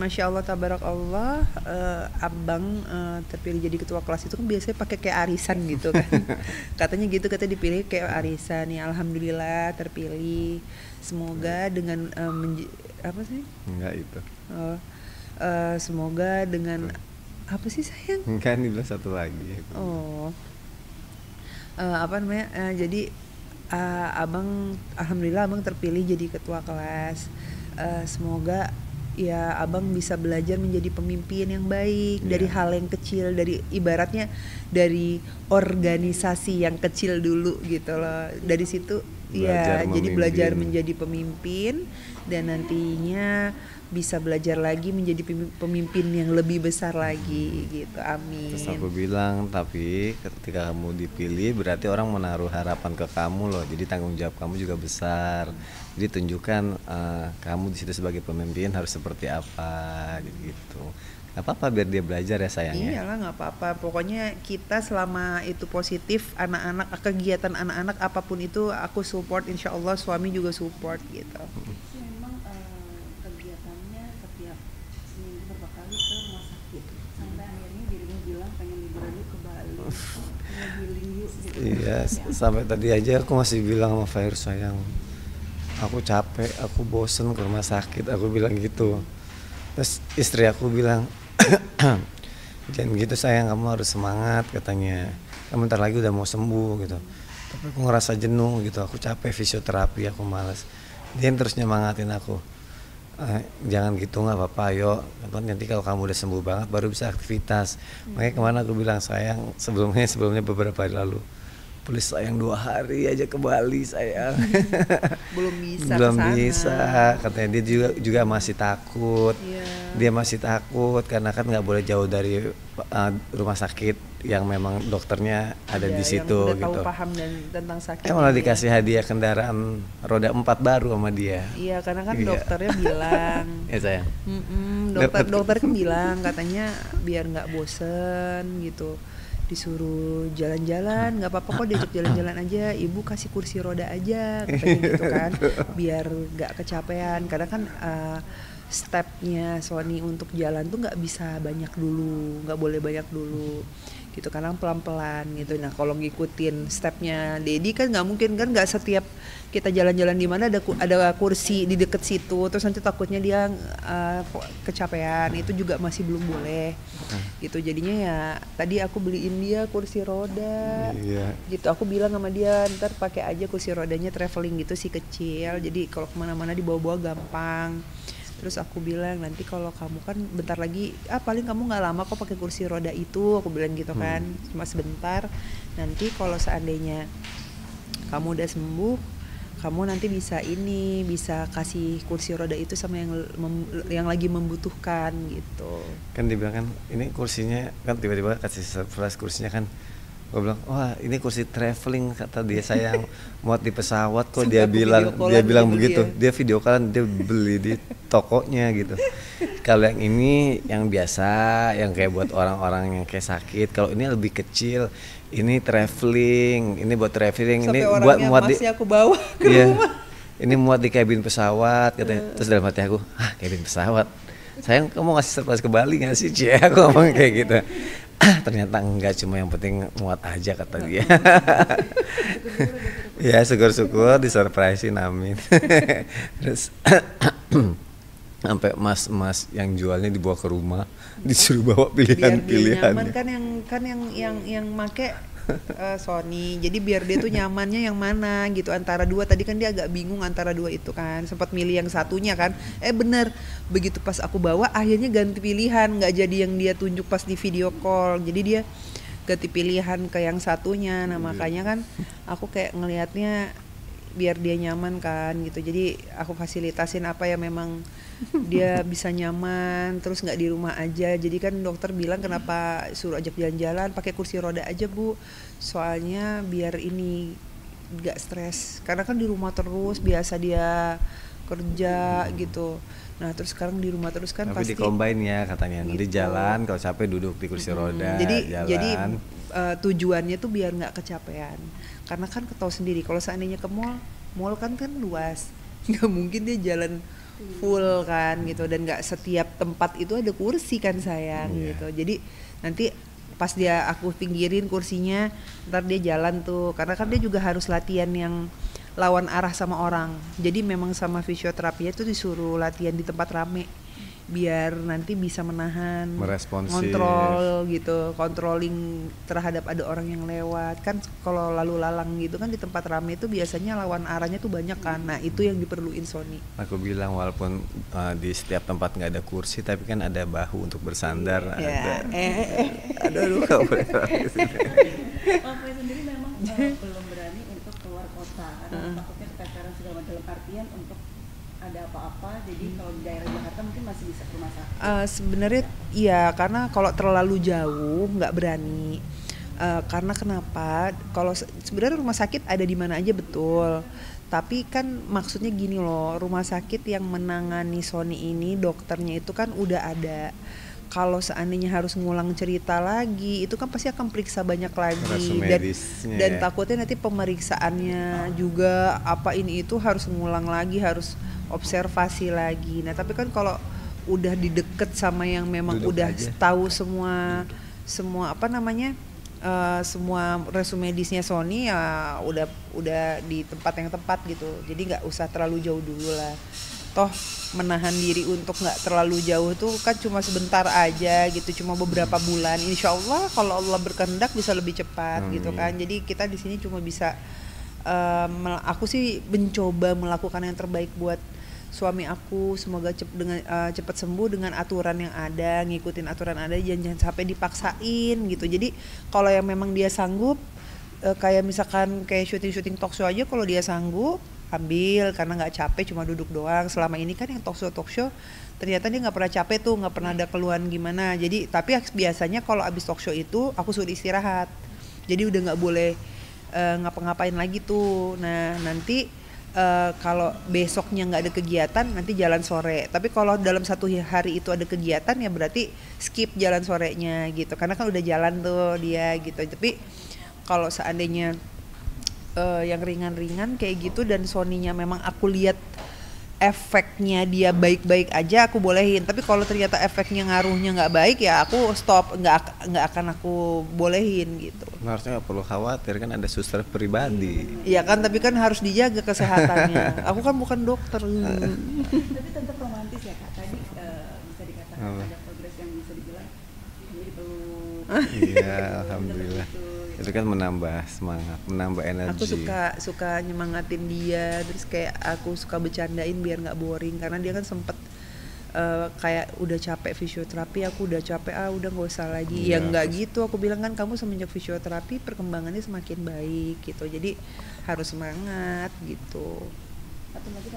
Masya Allah, tabarakallah, abang terpilih jadi ketua kelas itu kan biasanya pakai kayak arisan gitu kan. Katanya gitu, katanya dipilih kayak arisan. Ya alhamdulillah terpilih. Semoga dengan apa sih? Enggak itu. Oh, semoga dengan apa sih sayang? Kan dibilang satu lagi. Oh, apa namanya? Jadi abang, alhamdulillah abang terpilih jadi ketua kelas. Semoga ya abang bisa belajar menjadi pemimpin yang baik dari hal yang kecil, dari ibaratnya dari organisasi yang kecil dulu gitu loh. Dari situ Belajar ya jadi belajar memimpin. menjadi pemimpin dan nantinya bisa belajar lagi menjadi pemimpin yang lebih besar lagi gitu. Terus Amin. aku bilang, tapi ketika kamu dipilih berarti orang menaruh harapan ke kamu loh. Jadi tanggung jawab kamu juga besar. Jadi tunjukkan kamu di situ sebagai pemimpin harus seperti apa gitu. Gak apa-apa biar dia belajar ya sayangnya. Iyalah, nggak apa-apa. Pokoknya kita selama itu positif, anak-anak, kegiatan anak-anak apapun itu aku support. Insya Allah suami juga support gitu. Memang kegiatannya setiap seminggu berapa kali ke rumah sakit sampai akhirnya dirimu bilang pengen liburan yuk ke Bali, pengen healing yuk gitu. Iya, sampai tadi aja aku masih bilang sama Fahir, sayang, aku capek, aku bosen ke rumah sakit, aku bilang gitu. Terus istri aku bilang, jangan gitu sayang, kamu harus semangat katanya. Kamu bentar lagi udah mau sembuh gitu. Tapi aku ngerasa jenuh gitu, aku capek fisioterapi, aku malas. Dia yang terus nyemangatin aku. Jangan gitu, nggak apa-apa, ayo. Nanti kalau kamu udah sembuh banget baru bisa aktivitas. Makanya kemana aku bilang sayang, sebelumnya beberapa hari lalu, please sayang 2 hari aja ke Bali sayang. Belum bisa Belum kesana. bisa, katanya dia juga masih takut. Iya. Dia masih takut karena kan nggak boleh jauh dari rumah sakit yang memang dokternya ada Iya, di yang situ udah gitu. tahu paham dan tentang sakit. Malah dikasih hadiah kendaraan roda 4 baru sama dia. Iya, karena kan Iya. dokternya bilang, Ya sayang. dokter kan bilang katanya biar nggak bosen gitu, disuruh jalan-jalan, nggak apa-apa kok diajak jalan-jalan aja, ibu kasih kursi roda aja katanya gitu kan, biar nggak kecapean. Karena kan stepnya Sony untuk jalan tuh nggak bisa banyak dulu, nggak boleh banyak dulu gitu, karena pelan-pelan gitu. Nah kalau ngikutin stepnya Dedi kan nggak mungkin kan, nggak setiap kita jalan-jalan di mana ada kursi di deket situ, terus nanti takutnya dia kecapean, itu juga masih belum boleh gitu. Jadinya ya tadi aku beliin dia kursi roda. Iya. Gitu, aku bilang sama dia ntar pakai aja kursi rodanya traveling gitu sih, kecil, jadi kalau kemana-mana dibawa-bawa gampang. Terus aku bilang nanti kalau kamu kan bentar lagi, paling kamu nggak lama kok pakai kursi roda itu, aku bilang gitu kan, cuma sebentar. Nanti kalau seandainya kamu udah sembuh, kamu nanti bisa kasih kursi roda itu sama yang lagi membutuhkan gitu. Kan dibilang kan ini kursinya, kan tiba-tiba kasih surprise kursinya kan. Gue bilang, wah ini kursi traveling kata dia sayang, muat di pesawat kok. Dia bilang begitu. Dia video callan, dia beli di tokonya gitu. Kalau yang ini yang biasa, yang kayak buat orang-orang yang kayak sakit. Kalau ini lebih kecil, ini traveling, ini buat traveling. Sampai Ini buat muat di, aku bawa ke rumah. Ini muat di kabin pesawat katanya. Terus dalam hati aku, kabin pesawat, sayang kamu ngasih surprise ke Bali nggak sih, Cie? Aku ngomong kayak gitu. Ternyata enggak, cuma yang penting muat aja kata dia. Ya syukur-syukur disurprisein, amin. Terus sampai mas-mas yang jualnya dibawa ke rumah, disuruh bawa Biar dia pilihan-pilihannya. nyaman kan yang make Sony. Jadi biar dia tuh nyamannya yang mana gitu, antara dua. Tadi kan dia agak bingung antara dua itu kan, sempat milih yang satunya kan. Bener, begitu pas aku bawa akhirnya ganti pilihan, nggak jadi yang dia tunjuk pas di video call, jadi dia ganti pilihan ke yang satunya. Nah makanya kan aku kayak ngelihatnya biar dia nyaman kan gitu, jadi aku fasilitasin apa ya memang dia bisa nyaman, terus nggak di rumah aja. Jadi kan dokter bilang kenapa suruh ajak jalan-jalan pakai kursi roda aja Bu, soalnya biar ini nggak stres, karena kan di rumah terus biasa dia kerja gitu. Nah terus sekarang di rumah terus kan Tapi pasti di-combine ya katanya, nanti gitu. jalan kalau capek duduk di kursi roda, Jadi jalan. tujuannya tuh biar nggak kecapean, karena kan ketahui sendiri kalau seandainya ke mall kan luas, nggak mungkin dia jalan full kan gitu, dan nggak setiap tempat itu ada kursi kan sayang gitu. Jadi nanti pas aku pinggirin kursinya, ntar dia jalan tuh, karena kan dia juga harus latihan yang lawan arah sama orang. Jadi memang sama fisioterapinya itu disuruh latihan di tempat rame, biar nanti bisa menahan, Meresponsif. kontrol gitu, controlling terhadap ada orang yang lewat. Kan kalau lalu lalang gitu kan di tempat rame itu biasanya lawan arahnya tuh banyak kan. Nah itu yang diperluin Sony. Aku bilang walaupun di setiap tempat nggak ada kursi, tapi kan ada bahu untuk bersandar. Ya, Aduh, nggak boleh lagi sih. Pak Faiz sendiri memang belum berani untuk keluar kota karena takutnya kekacauan segala macam, dalam artian untuk ada apa-apa, jadi kalau di daerah Jakarta mungkin masih bisa ke rumah sakit. Sebenarnya iya, karena kalau terlalu jauh nggak berani. Karena kenapa? Kalau sebenarnya rumah sakit ada di mana aja betul, tapi kan maksudnya gini loh, rumah sakit yang menangani Sony ini dokternya itu kan udah ada. Kalau seandainya harus ngulang cerita lagi, itu kan pasti akan periksa banyak lagi, dan takutnya nanti pemeriksaannya juga apa ini itu harus ngulang lagi, harus observasi lagi. Nah tapi kan kalau udah dideket sama yang memang duduk udah aja. tahu semua apa namanya, semua resume medisnya Sony, ya udah di tempat yang tepat gitu. Jadi nggak usah terlalu jauh dulu lah. Toh menahan diri untuk nggak terlalu jauh tuh kan cuma sebentar aja gitu, cuma beberapa bulan. Insya Allah kalau Allah berkehendak bisa lebih cepat gitu kan. Jadi kita di sini cuma bisa, aku sih mencoba melakukan yang terbaik buat suami aku, semoga cepat sembuh dengan aturan yang ada, ngikutin aturan ada, jangan sampai dipaksain gitu. Jadi kalau yang memang dia sanggup, kayak misalkan kayak syuting talk show aja, kalau dia sanggup ambil karena nggak capek, cuma duduk doang. Selama ini kan yang talk show ternyata dia nggak pernah capek tuh, nggak pernah ada keluhan gimana. Jadi tapi biasanya kalau abis talk show itu aku suruh istirahat, jadi udah nggak boleh ngapa-ngapain lagi tuh. Nah nanti kalau besoknya nggak ada kegiatan, nanti jalan sore. Tapi kalau dalam satu hari itu ada kegiatan, ya berarti skip jalan sorenya gitu, karena kan udah jalan tuh dia gitu. Tapi kalau seandainya yang ringan-ringan kayak gitu dan Sony-nya memang aku lihat efeknya dia baik-baik aja, aku bolehin. Tapi kalau ternyata efeknya ngaruhnya nggak baik, ya aku stop, nggak akan aku bolehin gitu. Harusnya nggak perlu khawatir, kan ada suster pribadi. Iya kan, tapi kan harus dijaga kesehatannya. Aku kan bukan dokter. Tapi tetap romantis ya Kak, tadi bisa dikatakan ada progres yang bisa dibilang jadi peluk. Iya, alhamdulillah. Itu kan menambah semangat, menambah energi. Aku suka nyemangatin dia, terus kayak aku suka bercandain biar nggak boring, karena dia kan sempet kayak udah capek fisioterapi, aku udah capek, udah nggak usah lagi. Ya nggak gitu, aku bilang kan kamu semenjak fisioterapi perkembangannya semakin baik gitu, jadi harus semangat gitu. Atau lagi